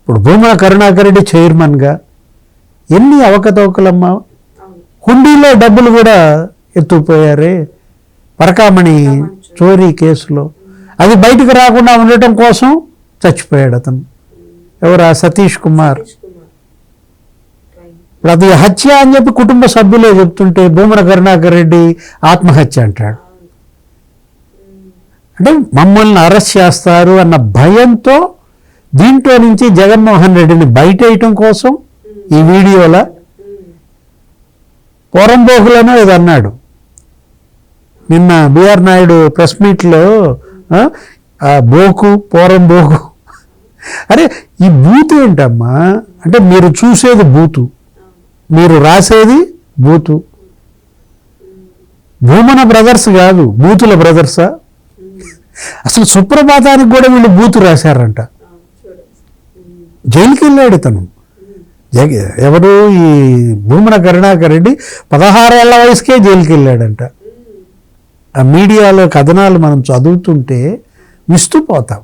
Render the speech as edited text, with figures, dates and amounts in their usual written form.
ఇప్పుడు భూమా కరుణాకర్ రెడ్డి చైర్మన్గా ఎన్ని అవకతవకలమ్మా. హుండీలో డబ్బులు కూడా ఎత్తుకుపోయారే పరకామణి చోరీ కేసులో. అది బయటకు రాకుండా ఉండటం కోసం చచ్చిపోయాడు అతను. ఎవరా? సతీష్ కుమార్. అది హత్య అని చెప్పి కుటుంబ సభ్యులే చెప్తుంటే భూమన కరుణాకర్ రెడ్డి ఆత్మహత్య అంటాడు. అంటే మమ్మల్ని అరెస్ట్ చేస్తారు అన్న భయంతో దీంట్లో నుంచి జగన్మోహన్ రెడ్డిని బయటేయటం కోసం ఈ వీడియోలో పోరంబోకులను ఏదో అన్నాడు నిన్న బిఆర్ నాయుడు ప్రెస్ మీట్లో. బోకు పోరంబోకు, అరే ఈ బూత్ ఏంటమ్మా? అంటే మీరు చూసేది బూతు, మీరు రాసేది బూతు. భూమన బ్రదర్స్ కాదు, బూతుల బ్రదర్సా? అసలు సుప్రభాతానికి కూడా వీళ్ళు బూతు రాశారంట. జైలుకి వెళ్ళాడు ఇతను. ఎవరు? ఈ భూమన కరుణాకర్ రెడ్డి 16 ఏళ్ల వయసుకే జైలుకి వెళ్ళాడంట. ఆ మీడియాలో కథనాలు మనం చదువుతుంటే విస్తుపోతాం.